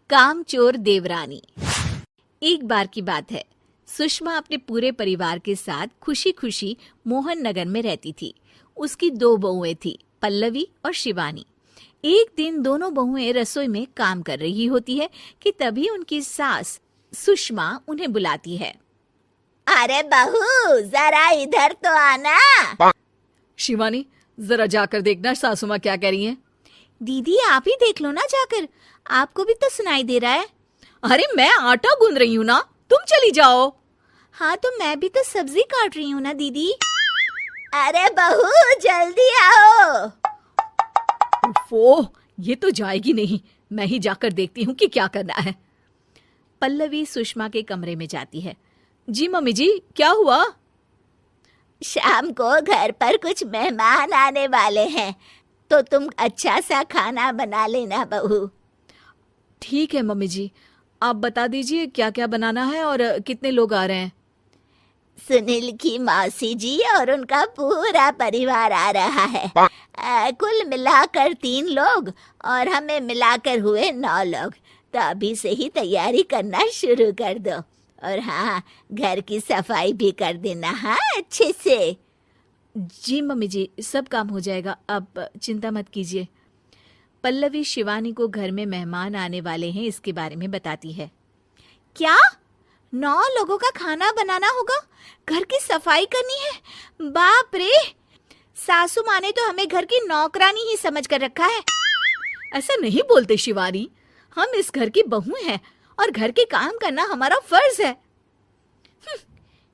कामचोर देवरानी। एक बार की बात है, सुषमा अपने पूरे परिवार के साथ खुशी खुशी मोहन नगर में रहती थी। उसकी 2 बहुएं थी, पल्लवी और शिवानी। एक दिन दोनों बहुएं रसोई में काम कर रही होती है कि तभी उनकी सास सुषमा उन्हें बुलाती है। अरे बहू, जरा इधर तो आना। शिवानी, जरा जाकर देखना सासू माँ क्या कह रही हैं। दीदी आप ही देख लो ना जाकर, आपको भी तो सुनाई दे रहा है। अरे मैं आटा गूंद रही हूँ ना, तुम चली जाओ। हाँ तो मैं भी तो सब्जी काट रही हूँ ना दीदी। अरे बहू जल्दी आओ। ओफो, ये तो जाएगी नहीं। मैं ही जाकर देखती हूँ कि क्या करना है। पल्लवी सुषमा के कमरे में जाती है। जी मम्मी जी, क्या हुआ? शाम को घर पर कुछ मेहमान आने वाले हैं, तो तुम अच्छा सा खाना बना लेना बहू। ठीक है मम्मी जी, आप बता दीजिए क्या क्या बनाना है और कितने लोग आ रहे हैं। सुनील की मौसी जी और उनका पूरा परिवार आ रहा है। कुल मिलाकर 3 लोग और हमें मिलाकर हुए 9 लोग। तो अभी से ही तैयारी करना शुरू कर दो। और हाँ, घर की सफाई भी कर देना, हाँ अच्छे से। जी मम्मी जी, सब काम हो जाएगा, आप चिंता मत कीजिए। पल्लवी शिवानी को घर में मेहमान आने वाले हैं इसके बारे में बताती है। क्या 9 लोगों का खाना बनाना होगा, घर की सफाई करनी है? बाप रे, सासू माँ ने तो हमें घर की नौकरानी ही समझ कर रखा है। ऐसा नहीं बोलते शिवानी, हम इस घर की बहू हैं और घर के काम करना हमारा फर्ज है।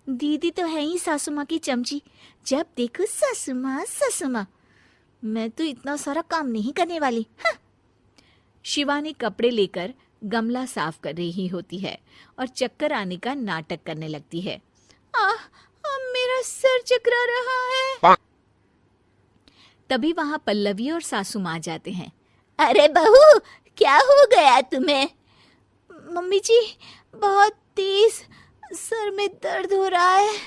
दीदी तो है ही सासू माँ की चमची, जब देखो सासू माँ सासू माँ। मैं तो इतना सारा काम नहीं करने वाली। शिवानी कपड़े लेकर गमला साफ कर रही होती है और चक्कर आने का नाटक करने लगती है। मेरा सर चकरा रहा है। तभी वहां पल्लवी और सासू माँ जाते हैं। अरे बहू, क्या हो गया तुम्हें? मम्मी जी, बहुत तेज सर में दर्द हो रहा है।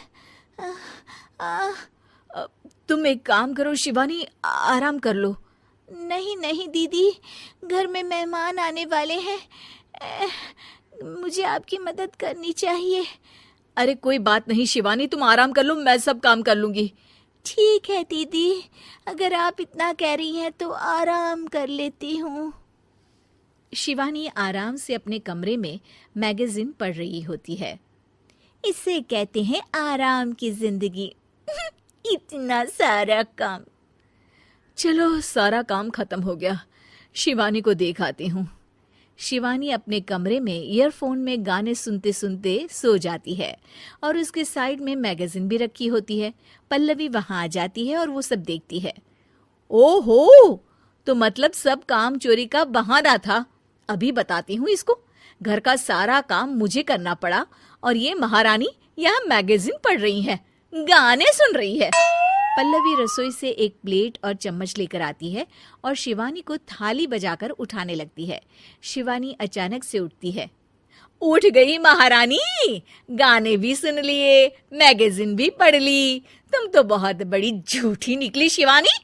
तुम एक काम करो शिवानी, आराम कर लो। नहीं नहीं दीदी, घर में मेहमान आने वाले हैं, मुझे आपकी मदद करनी चाहिए। अरे कोई बात नहीं शिवानी, तुम आराम कर लो, मैं सब काम कर लूंगी। ठीक है दीदी, अगर आप इतना कह रही हैं तो आराम कर लेती हूँ। शिवानी आराम से अपने कमरे में मैगजीन पढ़ रही होती है। इसे कहते हैं आराम की जिंदगी। इतना सारा काम। चलो सारा काम खत्म हो गया, शिवानी को देख आती हूँ। शिवानी अपने कमरे में ईयरफोन में गाने सुनते सुनते सो जाती है और उसके साइड में मैगजीन भी रखी होती है। पल्लवी वहां आ जाती है और वो सब देखती है। ओहो, तो मतलब सब काम चोरी का बहाना था। अभी बताती हूँ इसको। घर का सारा काम मुझे करना पड़ा और ये महारानी यहाँ मैगजीन पढ़ रही है, गाने सुन रही है। पल्लवी रसोई से एक प्लेट और चम्मच लेकर आती है और शिवानी को थाली बजाकर उठाने लगती है। शिवानी अचानक से उठती है। उठ गई महारानी, गाने भी सुन लिए, मैगजीन भी पढ़ ली। तुम तो बहुत बड़ी झूठी निकली शिवानी।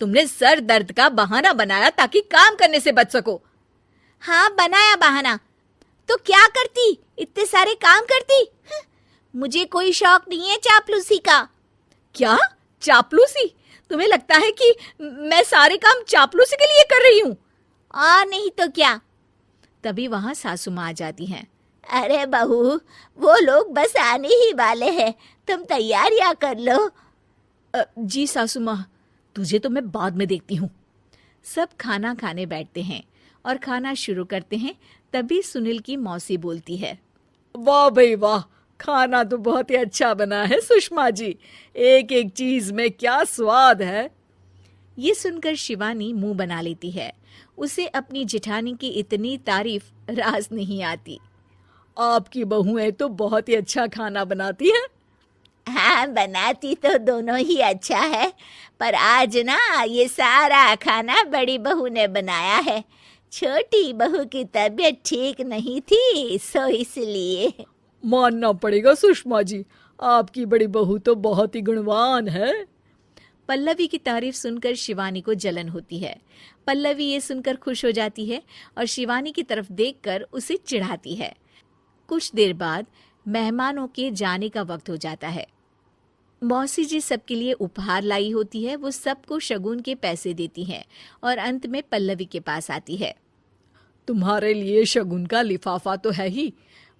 तुमने सर दर्द का बहाना बनाया ताकि काम करने से बच सको। हाँ बनाया बहाना, तो क्या करती, इतने सारे काम करती। मुझे कोई शौक नहीं है चापलूसी का। क्या चापलूसी? तुम्हें लगता है कि मैं सारे काम चापलूसी के लिए कर रही हूँ? नहीं तो क्या। तभी वहां सासू माँ आ जाती हैं। अरे बहू, वो लोग बस आने ही वाले हैं, तुम तैयारियां कर लो। जी सासू माँ, तुझे तो मैं बाद में देखती हूँ। सब खाना खाने बैठते हैं और खाना शुरू करते हैं। तभी सुनील की मौसी बोलती है। वाह भाई वाह, खाना तो बहुत ही अच्छा बना है सुषमा जी, एक एक चीज में क्या स्वाद है। ये सुनकर शिवानी मुंह बना लेती है। उसे अपनी जेठानी की इतनी तारीफ रास नहीं आती। आपकी बहुएं तो बहुत ही अच्छा खाना बनाती हैं। हाँ बनाती तो दोनों ही अच्छा है, पर आज ना ये सारा खाना बड़ी बहू ने बनाया है। छोटी बहू की तबीयत ठीक नहीं थी, सो इसलिए। मानना पड़ेगा सुषमा जी, आपकी बड़ी बहू तो बहुत ही गुणवान है। पल्लवी की तारीफ सुनकर शिवानी को जलन होती है। पल्लवी ये सुनकर खुश हो जाती है और शिवानी की तरफ देखकर उसे चिढ़ाती है। कुछ देर बाद मेहमानों के जाने का वक्त हो जाता है। मौसी जी सबके लिए उपहार लाई होती है। वो सबको शगुन के पैसे देती हैं और अंत में पल्लवी के पास आती है। तुम्हारे लिए शगुन का लिफाफा तो है ही,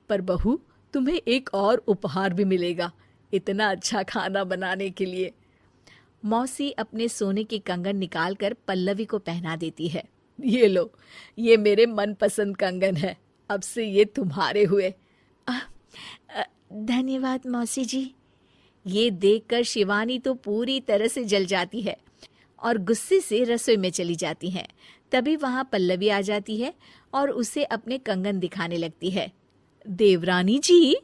पर बहू तुम्हें एक और उपहार भी मिलेगा इतना अच्छा खाना बनाने के लिए। मौसी अपने सोने के कंगन निकालकर पल्लवी को पहना देती है। ये लो, ये मेरे मनपसंद कंगन है, अब से ये तुम्हारे हुए। धन्यवाद मौसी जी। ये देखकर शिवानी तो पूरी तरह से जल जाती है और गुस्से से रसोई में चली जाती है। तभी वहां पल्लवी आ जाती है और उसे अपने कंगन दिखाने लगती है। देवरानी जी,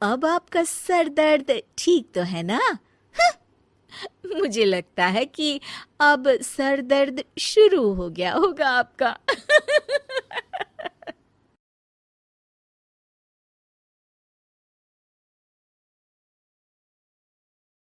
अब आपका सर दर्द ठीक तो है ना? मुझे लगता है कि अब सर दर्द शुरू हो गया होगा आपका।